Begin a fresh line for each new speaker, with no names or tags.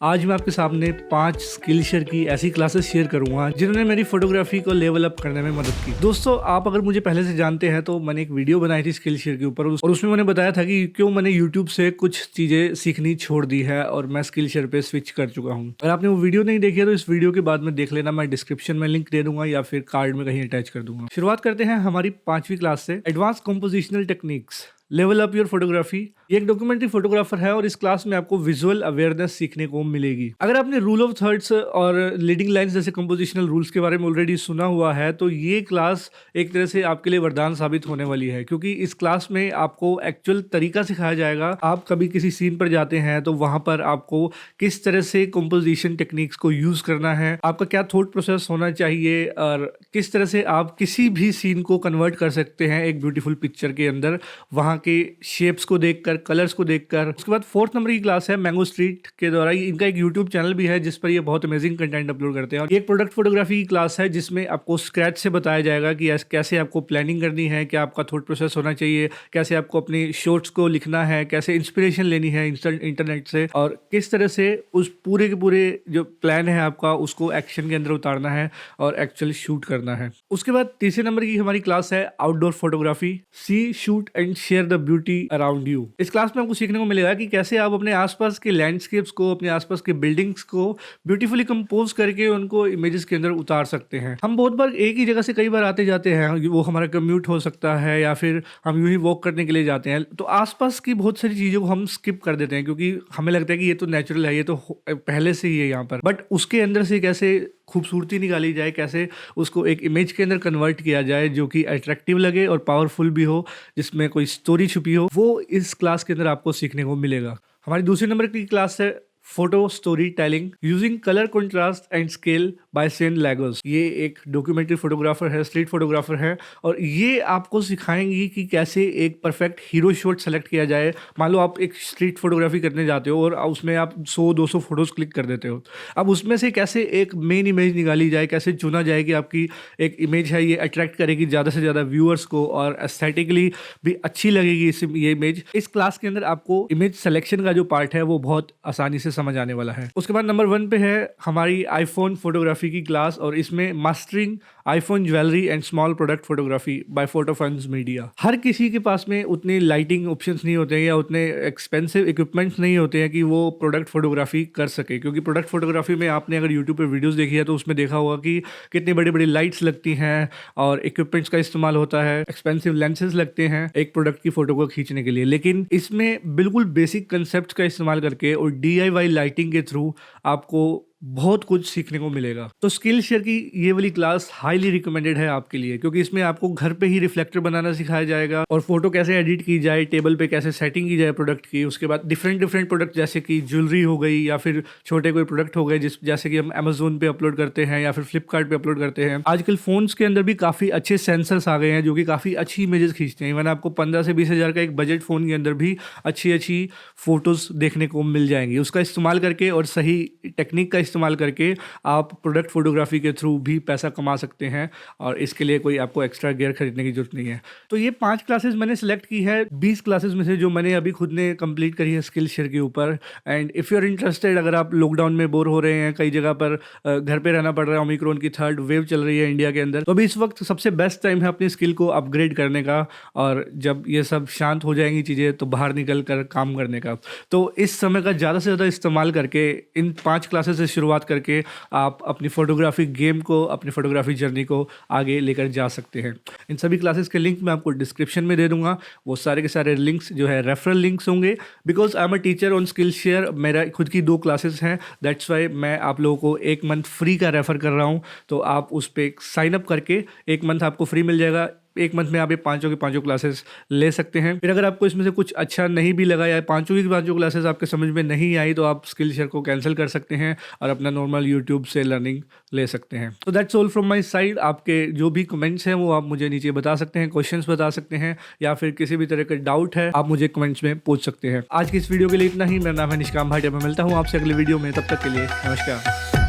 आज मैं आपके सामने 5 स्किल शेयर की ऐसी क्लासेस शेयर करूंगा जिन्होंने मेरी फोटोग्राफी को लेवल अप करने में मदद की। दोस्तों, आप अगर मुझे पहले से जानते हैं तो मैंने एक वीडियो बनाई थी स्किल शेयर के ऊपर और उसमें मैंने बताया था कि क्यों मैंने यूट्यूब से कुछ चीज़ें सीखनी छोड़ दी है और मैं स्किल शेयर पे स्विच कर चुका हूँ। अगर आपने वो वीडियो नहीं देखी है तो इस वीडियो के बाद में देख लेना, मैं डिस्क्रिप्शन में लिंक दे दूंगा या फिर कार्ड में कहीं अटैच कर दूंगा। शुरुआत करते हैं हमारी 5वीं क्लास से, advance compositional techniques level up your photography. ये एक डॉक्यूमेंट्री फोटोग्राफर है और इस क्लास में आपको विजुअल अवेयरनेस सीखने को मिलेगी। अगर आपने रूल ऑफ थर्ड्स और लीडिंग लाइंस जैसे कंपोजिशनल रूल्स के बारे में ऑलरेडी सुना हुआ है तो ये क्लास एक तरह से आपके लिए वरदान साबित होने वाली है, क्योंकि इस क्लास में आपको एक्चुअल तरीका सिखाया जाएगा। आप कभी किसी सीन पर जाते हैं तो वहां पर आपको किस तरह से कंपोजिशन टेक्निक्स को यूज करना है, आपका क्या थॉट प्रोसेस होना चाहिए और किस तरह से आप किसी भी सीन को कन्वर्ट कर सकते हैं एक ब्यूटीफुल पिक्चर के अंदर, वहां के शेप्स को देखकर, कलर्स को देखकर। उसके बाद 4th नंबर की क्लास है मैंगो स्ट्रीट के द्वारा। इनका एक यूट्यूब चैनल भी है जिस पर ये बहुत अमेजिंग कंटेंट अपलोड करते हैं। और ये एक प्रोडक्ट फोटोग्राफी की क्लास है जिसमें आपको स्क्रैच से बताया जाएगा कि कैसे आपको प्लानिंग करनी है, क्या आपका थॉट प्रोसेस होना चाहिए, कैसे आपको अपनी शॉर्ट्स को लिखना है, कैसे इंस्पिरेशन लेनी है इंटरनेट से, और किस तरह से उस पूरे के पूरे जो प्लान है आपका उसको एक्शन के अंदर उतारना है और एक्चुअल शूट करना है। उसके बाद 3 नंबर की हमारी क्लास है outdoor photography, see shoot and share the beauty around you. इस क्लास में आपको सीखने को मिलेगा कि कैसे आप अपने आसपास के लैंडस्केप्स को, अपने आसपास के बिल्डिंग्स को ब्यूटीफुली कंपोज करके उनको इमेजेस के अंदर उतार सकते हैं। हम बहुत बार एक ही जगह से कई बार आते जाते हैं, वो हमारा कम्यूट हो सकता है या फिर हम यूं ही वॉक करने के लिए जाते हैं, तो आसपास की बहुत सारी चीजों को हम स्किप कर देते हैं क्योंकि हमें लगता है कि ये तो नेचुरल है, ये तो पहले से ही है यहाँ पर। बट उसके अंदर से कैसे खूबसूरती निकाली जाए, कैसे उसको एक इमेज के अंदर कन्वर्ट किया जाए जो कि अट्रैक्टिव लगे और पावरफुल भी हो, जिसमें कोई स्टोरी छुपी हो, वो इस क्लास के अंदर आपको सीखने को मिलेगा। हमारी 2 नंबर की क्लास है photo storytelling using colour contrast and scale by Sean Lagos. ये एक डॉक्यूमेंट्री फोटोग्राफर है, स्ट्रीट फोटोग्राफर है, और ये आपको सिखाएंगी कि कैसे एक परफेक्ट हीरो शॉट सेलेक्ट किया जाए। मान लो आप एक स्ट्रीट फोटोग्राफी करने जाते हो और उसमें आप 100-200 फोटोज क्लिक कर देते हो। अब उसमें से कैसे एक मेन इमेज निकाली जाए, कैसे चुना जाए कि आपकी एक इमेज है ये अट्रैक्ट करेगी ज़्यादा से ज़्यादा व्यूअर्स को और एस्थेटिकली भी अच्छी लगेगी ये इमेज। इस क्लास के अंदर आपको इमेज सेलेक्शन का जो पार्ट है वो बहुत आसानी से समझ आने वाला है। उसके बाद नंबर 1 पे है हमारी आईफोन फोटोग्राफी की क्लास और इसमें mastering iPhone jewellery and small product photography by Photofuns media. हर किसी के पास में उतने लाइटिंग ऑप्शंस नहीं होते हैं या उतने एक्सपेंसिव इक्विपमेंट्स नहीं होते हैं कि वो प्रोडक्ट फोटोग्राफी कर सके, क्योंकि प्रोडक्ट फोटोग्राफी में आपने अगर यूट्यूब पे वीडियोस देखी है तो उसमें देखा होगा कि कितनी बड़ी बड़ी लाइट्स लगती हैं और इक्विपमेंट्स का इस्तेमाल होता है, एक्सपेंसिव लेंसेज लगते हैं एक प्रोडक्ट की फोटो को खींचने के लिए। लेकिन इसमें बिल्कुल बेसिक कंसेप्ट का इस्तेमाल करके और DIY लाइटिंग के थ्रू आपको बहुत कुछ सीखने को मिलेगा। तो स्किल शेयर की ये वाली क्लास हाईली रिकमेंडेड है आपके लिए, क्योंकि इसमें आपको घर पे ही रिफ्लेक्टर बनाना सिखाया जाएगा और फोटो कैसे एडिट की जाए, टेबल पे कैसे सेटिंग की जाए प्रोडक्ट की। उसके बाद डिफरेंट प्रोडक्ट जैसे कि ज्वेलरी हो गई या फिर छोटे कोई प्रोडक्ट हो गए जैसे कि हम अमेजोन पे अपलोड करते हैं या फिर फ्लिपकार्ट पे अपलोड करते हैं। आजकल फोन्स के अंदर भी काफी अच्छे सेंसर्स आ गए हैं जो कि काफी अच्छी इमेजेस खींचते हैं। इवन आपको 15 से 20 हज़ार का एक बजट फोन के अंदर भी अच्छी फोटोज देखने को मिल जाएंगी। उसका इस्तेमाल करके और सही टेक्निक का इस्तेमाल करके आप प्रोडक्ट फोटोग्राफी के थ्रू भी पैसा कमा सकते हैं और इसके लिए कोई आपको एक्स्ट्रा गियर खरीदने की जरूरत नहीं है। तो ये 5 क्लासेस मैंने सेलेक्ट की है 20 क्लासेस में से जो मैंने अभी खुद ने कंप्लीट करी है स्किल शेयर के ऊपर। And if you are interested, अगर आप लॉकडाउन में बोर हो रहे हैं, कई जगह पर घर पे रहना पड़ रहा है, ओमिक्रॉन की 3rd वेव चल रही है इंडिया के अंदर, तो अभी इस वक्त सबसे बेस्ट टाइम है अपनी स्किल को अपग्रेड करने का, और जब ये सब शांत हो जाएंगी चीज़ें तो बाहर निकल कर काम करने का। तो इस समय का ज़्यादा से ज़्यादा इस्तेमाल करके इन 5 क्लासेस से शुरुआत करके आप अपनी फोटोग्राफी गेम को, अपनी फोटोग्राफी जर्नी को आगे लेकर जा सकते हैं। इन सभी क्लासेस के लिंक मैं आपको डिस्क्रिप्शन में दे दूंगा। वो सारे के सारे लिंक्स जो है रेफरल लिंक्स होंगे, because I am a teacher on skill share. मेरा खुद की 2 क्लासेस हैं, दैट्स वाई मैं आप लोगों को 1 मंथ फ्री का रेफर कर रहा हूँ। तो आप उस पर साइन अप करके 1 मंथ आपको फ्री मिल जाएगा। 1 मंथ में आप ये 5 की 5 क्लासेस ले सकते हैं। फिर अगर आपको इसमें से कुछ अच्छा नहीं भी लगा या 5 की 5 क्लासेस आपके समझ में नहीं आई तो आप स्किल शेयर को कैंसिल कर सकते हैं और अपना नॉर्मल यूट्यूब से लर्निंग ले सकते हैं। तो that's all from my side. आपके जो भी कमेंट्स हैं वो आप मुझे नीचे बता सकते हैं, क्वेश्चंस बता सकते हैं, या फिर किसी भी तरह का डाउट है आप मुझे कमेंट्स में पूछ सकते हैं। आज की इस वीडियो के लिए इतना ही। मेरा नाम है निष्काम भाटिया। मैं मिलता हूँ आपसे अगले वीडियो में, तब तक के लिए नमस्कार।